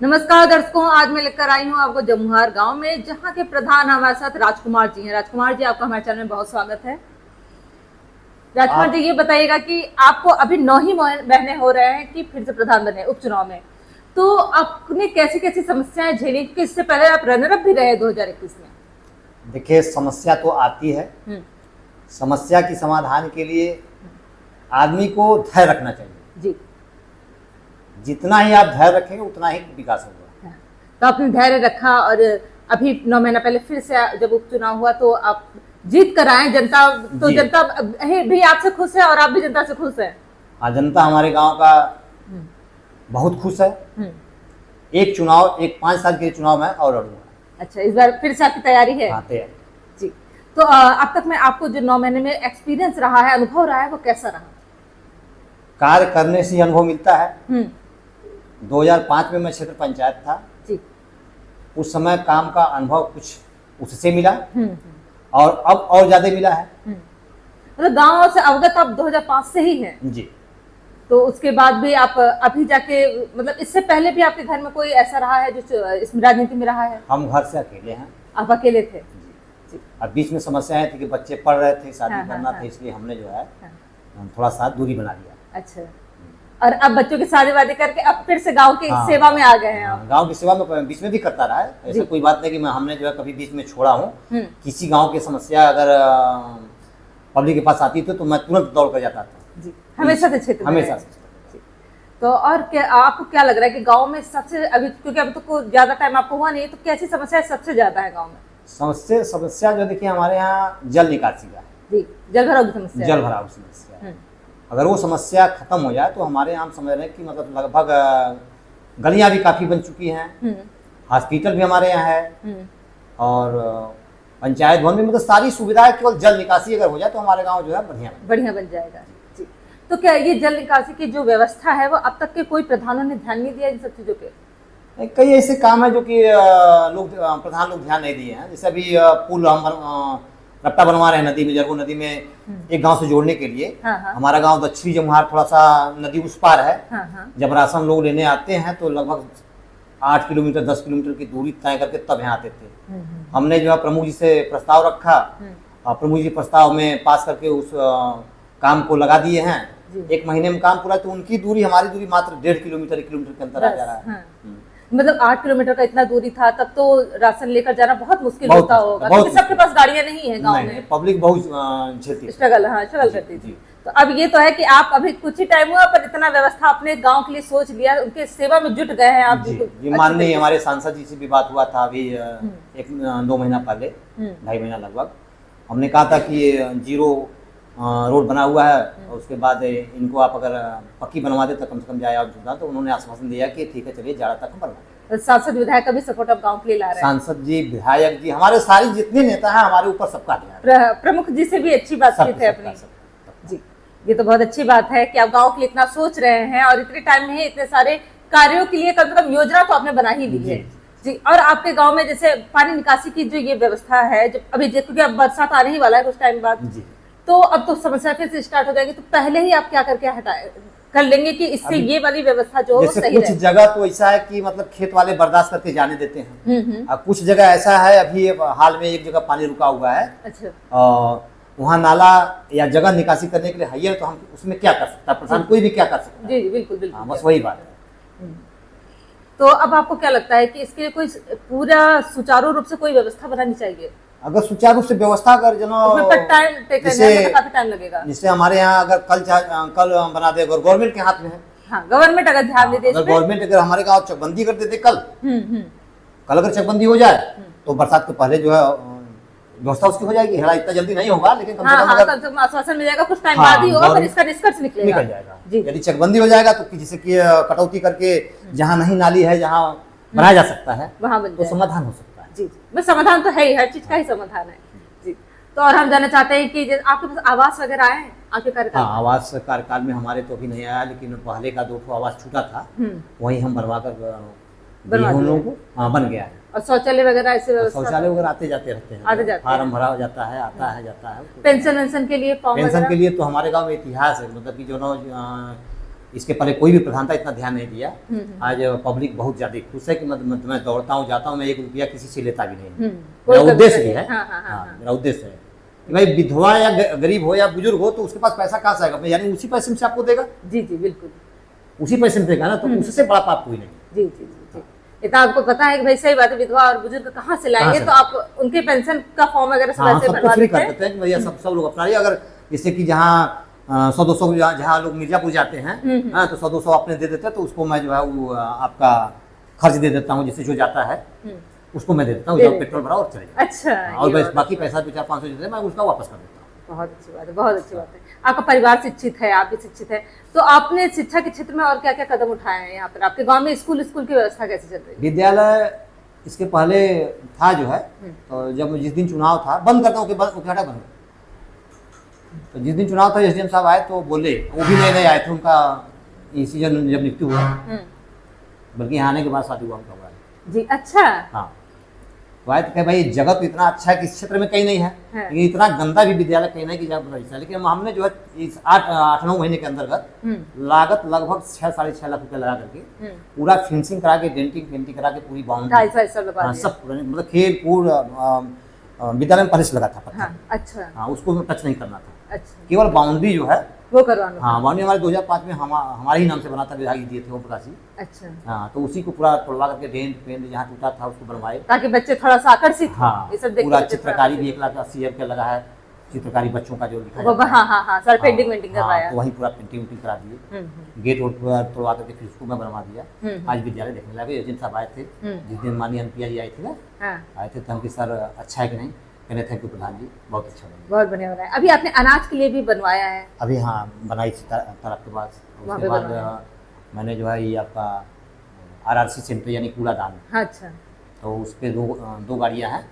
नमस्कार दर्शकों, आज मैं लेकर आई हूँ आपको जमुहार गांव में, जहाँ के प्रधान हमारे साथ राजकुमार जी हैं। राजकुमार जी, आपका हमारे चैनल में बहुत स्वागत है। राजकुमार जी, ये बताइएगा कि आपको अभी 9 ही महीने हो रहे हैं कि फिर से प्रधान बने उपचुनाव में, तो आपने कैसी कैसी समस्याएं झेली, क्योंकि इससे पहले आप रनर अप भी रहे 2021 में। देखिए, समस्या तो आती है। समस्या की समाधान के लिए आदमी को धैर्य रखना चाहिए जी। जितना ही आप धैर्य रखेंगे उतना ही विकास होगा। तो आपने धैर्य रखा और अभी 9 महीना पहले फिर से जब उपचुनाव हुआ तो आप जीत कर आए। जनता तो जनता भी आपसे खुश है और आप भी जनता से खुश है। हाँ, जनता हमारे गांव का बहुत खुश है। एक 5 साल के चुनाव में और लड़ूंगा। अच्छा, इस बार फिर से आपकी तैयारी है? हाँ, तैयारी जी। तो अब तक में आपको जो 9 महीने में एक्सपीरियंस रहा है, अनुभव रहा है, वो कैसा रहा? कार्य करने से अनुभव मिलता है। 2005 में मैं क्षेत्र पंचायत था जी। उस समय काम का अनुभव कुछ उससे मिला और अब और ज्यादा मिला है। मतलब गांव से अवगत आप 2005 से ही हैं जी। तो उसके बाद भी आप अभी जाके, मतलब इससे पहले भी आपके घर में कोई ऐसा रहा है जो इसमें राजनीति में रहा है? हम घर से अकेले हैं। आप अकेले थे? जी। अब बीच में समस्याएं थी कि बच्चे पढ़ रहे थे, शादी करना था, इसलिए हमने जो है थोड़ा सा दूरी बना लिया। अच्छा, और अब बच्चों की शादी वादी करके अब फिर से गांव की सेवा में आ गए हैं आप? गांव की सेवा में बीच में भी करता रहा है, ऐसा कोई बात नहीं कि हमने जो है कभी बीच में छोड़ा हूँ। किसी गांव की समस्या अगर पब्लिक के पास आती थी तो मैं तुरंत दौड़ कर जाता था। जी, हमेशा से क्षेत्र में? हमेशा से। तो और क्या आपको क्या लग रहा है कि गांव में सबसे, अभी क्योंकि अब तो ज्यादा टाइम आपको हुआ नहीं, तो कैसी समस्या सबसे ज्यादा है गांव में? समस्या जो देखिए हमारे यहाँ जल निकासी का जी, जल भराव की समस्या। जल भराव की समस्या है। अगर वो समस्या खत्म हो जाए तो हमारे यहाँ हम समझ रहे हैं कि मतलब लगभग गलियां भी काफी बन चुकी हैं, हॉस्पिटल भी हमारे यहाँ है और पंचायत भवन में, मतलब सारी सुविधाएं, केवल जल निकासी अगर हो जाए तो हमारे गांव जो है बढ़िया बन जाएगा। जी। तो क्या ये जल निकासी की जो व्यवस्था है वो अब तक के कोई प्रधानों ने ध्यान नहीं दिया इन सब चीजों पे? कई ऐसे काम है जो कि प्रधान लोग ध्यान नहीं दिए हैं। जैसे अभी पुल हम रट्टा बनवा रहे हैं नदी में, जरगो नदी में, एक गांव से जोड़ने के लिए। हमारा गांव दक्षिणी जमुहार थोड़ा सा नदी उस पार है। जब राशन लोग लेने आते हैं तो लगभग 8 किलोमीटर 10 किलोमीटर की दूरी तय करके तब यहाँ आते थे। हमने जो है प्रमुख जी से प्रस्ताव रखा और प्रमुख जी प्रस्ताव में पास करके उस काम को लगा दिए हैं। 1 महीने में काम पूरा, तो उनकी दूरी हमारी दूरी मात्र 1.5 किलोमीटर 1 किलोमीटर के अंतर आ जा रहा है। मतलब 8 किलोमीटर का इतना दूरी था, तब तो राशन लेकर जाना बहुत मुश्किल होता होगा, क्योंकि सबके पास गाड़ियां नहीं है गांव में। पब्लिक बहुत झेलती, स्ट्रगल करती थी। तो अब ये तो है कि आप अभी कुछ ही टाइम हुआ पर इतना व्यवस्था अपने गांव के लिए सोच लिया, उनके सेवा में जुट गए हैं आप। जी, माननीय हमारे सांसद जी से भी बात हुआ था अभी 1-2 महीना पहले, 2.5 महीना लगभग। हमने कहा था कि 0 रोड बना हुआ है और उसके बाद इनको आप अगर पक्की बनवा दे तो कम से कम जाए आप। तो उन्होंने आश्वासन दिया कि ठीक है, चलिए जाड़ा तक हम बनवा देंगे। सांसद विधायक का भी सपोर्ट अब गांव के लिए ला रहे हैं। सांसद जी, विधायक जी, हमारे सारे जितने नेता हैं हमारे ऊपर सबका ध्यान। प्रमुख जी से भी अच्छी बातचीत है अपनी। जी, ये तो बहुत अच्छी बात है कि आप गांव के लिए इतना सोच रहे हैं और इतने टाइम में इतने सारे कार्यों के लिए कम से कम योजना तो आपने बना ही ली है। जी, और आपके गांव में जैसे पानी निकासी की जो ये व्यवस्था है, जब अभी क्योंकि अब बरसात आने ही वाला है कुछ टाइम बाद, तो अब तो समस्या फिर से स्टार्ट हो जाएगी, तो पहले ही आप क्या करके कर लेंगे कि इससे ये वाली व्यवस्था जो हो सही कुछ जगह तो ऐसा है कि मतलब खेत वाले बर्दाश्त करके जाने देते हैं और कुछ जगह ऐसा है, अभी हाल में एक जगह पानी रुका हुआ है। अच्छा। वहाँ नाला या जगह निकासी करने के लिए है, तो हम उसमें क्या कर सकता है? प्रधान कोई भी क्या कर सकता है? जी, बिल्कुल बिल्कुल। बस वही बात है। तो अब आपको क्या लगता है कि इसके लिए कोई पूरा सुचारू रूप से कोई व्यवस्था बनानी चाहिए? अगर सुचारू रूप से व्यवस्था कर काफी टाइम लगेगा। जिससे हमारे यहाँ अगर कल बना दे, अगर गवर्नमेंट के हाथ में है। हाँ, गवर्नमेंट अगर ध्यान दे दे, अगर गवर्नमेंट अगर हमारे गाँव चकबंदी कर देते कल अगर चकबंदी हो जाए तो बरसात के पहले जो है व्यवस्था उसकी हो जाएगी। हेड़ा इतना जल्दी नहीं होगा, लेकिन कम से कम आश्वासन मिल जाएगा, कुछ टाइम बाद ही होगा, पर इसका निष्कर्ष निकल जाएगा। यदि चकबंदी हो जाएगा तो जैसे कि कटौती करके जहाँ नहीं नाली है, जहाँ बनाया जा सकता है, वहाँ तो समाधान हो सकता है। जी, बस समाधान तो है ही, हर चीज का ही समाधान है। जी, तो और हम जानना चाहते हैं कि आपके पास आवास वगैरह आए आपके कार्यकाल? हाँ, आवास कार्यकाल में हमारे तो अभी नहीं आया, लेकिन पहले का 2 आवास छूटा था, वही हम बनवा कर हम लोगों को बन गया है। और शौचालय वगैरह ऐसे? शौचालय वगैरह आते जाते रहते हैं, फार्म भरा हो जाता है, आता है जाता है। पेंशन के लिए पेंशन के लिए तो हमारे गांव में इतिहास है, मतलब कि जो इसके पहले कोई भी प्रधान था इतना ध्यान नहीं दिया। आज पब्लिक बहुत ज्यादा खुश है कि मैं दौड़ता हूँ, जाता हूँ, मैं 1 रुपया किसी से लेता भी नहीं। मेरा उद्देश्य भी है, मेरा उद्देश्य है कि भाई विधवा या गरीब हो या बुजुर्ग हो तो उसके पास पैसा कहाँ से आएगा, यानी उसी पैसे से आपको देगा। जी जी बिल्कुल, उसी पैसे में देगा ना, तो उससे बड़ा पाप कोई नहीं। जी जी जी, इतना आपको पता है कि भाई सही बात है, विधवा और बुजुर्ग कहाँ से लाएंगे, तो आप उनके पेंशन का फॉर्म वगैरह सब ऐसे भरवा देते हैं। करते हैं कि भैया सब लोग अपना रही। अगर जैसे कि जहाँ 100-200 जहाँ लोग मिर्जापुर जाते हैं, 100-200 अपने दे देते हैं, तो उसको मैं जो है वो आपका खर्च दे देता हूँ, जिससे जो जाता है उसको मैं दे देता हूँ, जब पेट्रोल भरा और चले जाए। अच्छा, और बस बाकी पैसा 200-500 देते हैं, मैं उसका वापस कर देता हूँ। बहुत अच्छी बात है, बहुत अच्छी बात है। आपका परिवार शिक्षित है, आप भी शिक्षित है, तो आपने शिक्षा के क्षेत्र में और क्या क्या कदम उठाए हैं यहाँ पर? आपके गांव में स्कूल की व्यवस्था कैसे चल रही है? विद्यालय इसके पहले था जो है, तो जब जिस दिन चुनाव था, बंद करता हूँ बंद, तो जिस दिन चुनाव था एसडीएम साहब आए तो बोले, वो भी नए आए थे, उनका ये सीजन जब नियुक्ति हुआ, बल्कि यहाँ आने के बाद शादी हुआ उनका जी। अच्छा, हाँ, भाई जगह तो इतना अच्छा है कि इस क्षेत्र में कहीं नहीं है, लेकिन इतना गंदा भी विद्यालय कहीं नहीं की जगह। लेकिन हमने जो है इस 8-9 महीने के अंतर्गत लागत लगभग 6-6.5 लाख रुपया लगा करके पूरा फिनिशिंग करा के, डेंटिंग करा के, पूरी बाउंड्री सब पूरा, मतलब खेल कूद विद्यालय में पहले से लगा था पत्थर। अच्छा, हाँ, उसको टच नहीं करना था। अच्छा, केवल बाउंड्री जो है वो करवाना। हाँ, बाउंड्री हमारे 2005 में हमारे ही नाम से बना था, विभाग दिए थे वो प्रकाशी। अच्छा, हाँ, तो उसी को पूरा तोड़वा करके पेंट जहाँ टूटा था उसको बनवाए, ताकि बच्चे थोड़ा सा आकर्षित हो। हाँ, ये सब पूरा चित्रकारी भी 1,80,000 रुपया लगा है, चित्रकारी बच्चों का जो लिखा है, हाँ, सर पेंटिंग करवाया, तो वहीं पूरा पेंटिंग करा दिए, गेट वोट पूरा तोड़वा करके फिर उसको मैं बनवा दिया। आज विद्यालय देखने लगे, एजेंट साहब आए थे, जिस दिन माननीय एमपी जी आए थे ना, आए थे, तो हम कि सर अच्छा है कि नहीं, कहने थैंक यू प्रधान जी, बहुत अच्छा बना, बहुत बढ़िया बनाया। अभी आपने अनाज के लिए भी बनवाया है? अभी हाँ, बनाई तालाब के पास। उसके बाद मैंने जो है ये आपका RRC सेंटर यानी कूड़ादान, अच्छा, तो उस पर दो गाड़ियाँ हैं,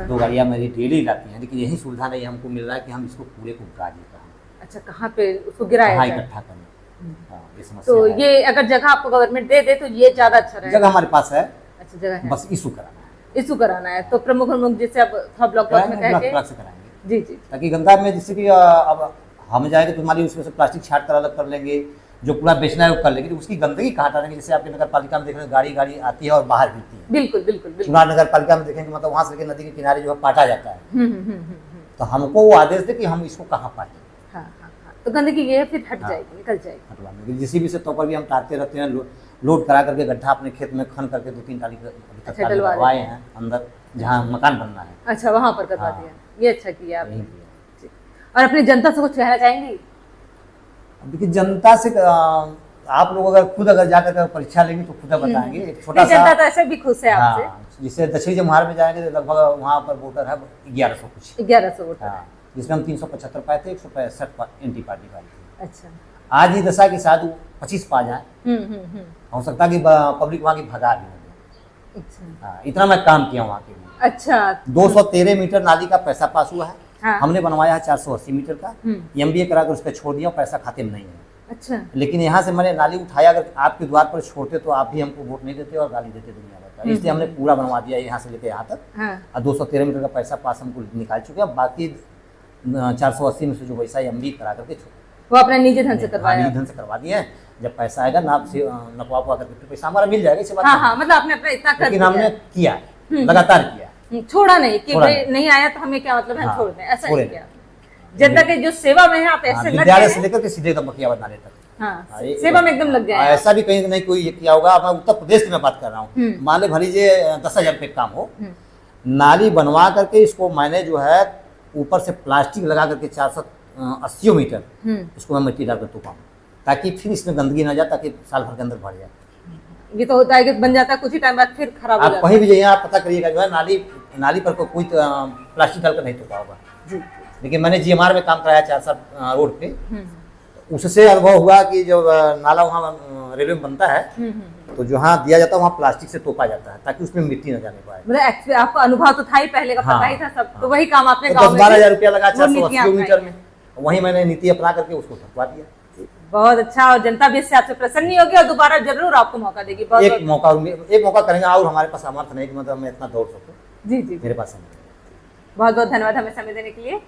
2 गाड़ियाँ मेरी डेली जाती हैं, लेकिन यही सुविधा नहीं हमको मिल रहा है कि हम इसको पूरे को गाड़ी का। अच्छा, कहाँ पे उसको गिराया जाए? इकट्ठा करना, तो ये अगर जगह आपको गवर्नमेंट दे दे तो ये ज्यादा अच्छा रहेगा। जगह हमारे पास है, अच्छा जगह है, बस इशू कराना है, तो प्रमुख जैसे अब ब्लॉक में कह के कराएंगे। जी जी, ताकि गंगा में जैसे कि अब हम जाएंगे तो हमारी उसमें से प्लास्टिक छाट कर अलग कर लेंगे, जो पूरा बेचना है वो कर लेंगे, उसकी गंदगी कहाँ हटाएंगे। जैसे आपके नगर पालिका में देख रहे हैं, गाड़ी आती है और बाहर गिरती है। बिल्कुल बिल्कुल, चुनार नगर पालिका में देखेंगे, मतलब वहां से लेकर नदी के किनारे जो है पाटा जाता है। तो हमको वो आदेश दे कि हम इसको कहाँ पाटे। तो गंदगी ये फिर हट जाएगी, निकल जाएगी, हटवाने जिसी भी से तौर पर भी हम टाटते रहते हैं, लोड करा करके गड्ढा अपने खेत में खन करके 2-3 टाली डलवाए हैं अंदर, जहाँ मकान बनना है। अच्छा, वहाँ पर करवा दिया, ये अच्छा किया आपने। और अपनी जनता से कुछ कहना चाहेंगी? देखिए, जनता से आप लोग अगर जाकर परीक्षा लेंगे तो खुद बताएंगे। एक छोटा सा जनता तो ऐसे भी खुश है आपसे। जिससे दक्षिणी जमुहार में जाएंगे तो लगभग वहाँ पर वोटर है 1100 वोटर, जिसमें हम 375 पाए थे, 165 एंटी पार्टी पाई थी। अच्छा, आज ही दशा की शायद 25 पा जाए, हो सकता है कि पब्लिक वहाँ की भगा भी नहीं। अच्छा, इतना मैं काम किया वहाँ के लिए। अच्छा, 213 मीटर नाली का पैसा पास हुआ है। हाँ। हमने बनवाया है 480 मीटर का, MBA कराकर उस पर छोड़ दिया, पैसा खाते में नहीं है। अच्छा, लेकिन यहाँ से मैंने नाली उठाया, अगर आपके द्वार पर छोड़ते तो आप भी हमको वोट नहीं देते और गाली देते दुनिया भर का, इसलिए हमने पूरा बनवा दिया यहाँ से लेकर यहाँ तक। हाँ। और 213 मीटर का पैसा पास हमको निकाल चुके हैं, बाकी 480 में से जो पैसा MBA करा करके वो अपना निजी धन से करवा दिए। जब पैसा आएगा नपवा करके पैसा हमारा मिल जाएगा, इस बात। हाँ, मतलब आपने अपना इतना कर दिया, हमने किया, लगातार किया, छोड़ा नहीं कि नहीं आया तो हमें क्या मतलब है, छोड़ दें, ऐसा नहीं किया। जनता के जो सेवा में है आप ऐसे विद्यालय से लेकर के सीधे बकिया बनाने तक। हाँ, सेवा में एकदम लग गया है। ऐसा भी कहीं नहीं कोई ये किया होगा। मैं उत्तर प्रदेश की मैं बात कर रहा हूँ, मान ले भली 10,000 रुपये काम हो, नाली बनवा करके इसको मैंने जो है ऊपर से प्लास्टिक लगा करके 480 मीटर इसको मैं मिट्टी डालकर टूका, ताकि फिर इसमें गंदगी ना जाए, ताकि साल भर के अंदर भर जाए। ये तो होता है कि बन जाता है, कुछ ही टाइम बाद फिर खराब हो जाता है। आप कहीं भी जाइए, आप पता करिएगा जो है नाली पर कोई प्लास्टिक डालकर नहीं टूका होगा। लेकिन मैंने GMR में काम कराया 4 रोड पे, उससे अनुभव हुआ कि जब नाला वहाँ रेलवे में बनता है तो जहाँ दिया जाता है वहाँ प्लास्टिक से तोपा जाता है, ताकि उसमें मिट्टी न जाने पाए। मतलब आपको अनुभव तो था ही पहले का, पता ही था सब। तो वही काम आपने 10-12,000 रुपया लगा 480 मीटर में, वही मैंने नीति अपना करके उसको ठकवा दिया। बहुत अच्छा, और जनता भी इससे आपसे प्रसन्न होगी और दोबारा जरूर आपको मौका देगी। एक मौका करेंगे, और हमारे पास सामर्थ्य नहीं कि मतलब मैं इतना दौड़ सकूं। जी जी, मेरे पास बहुत बहुत धन्यवाद हमें समय देने के लिए।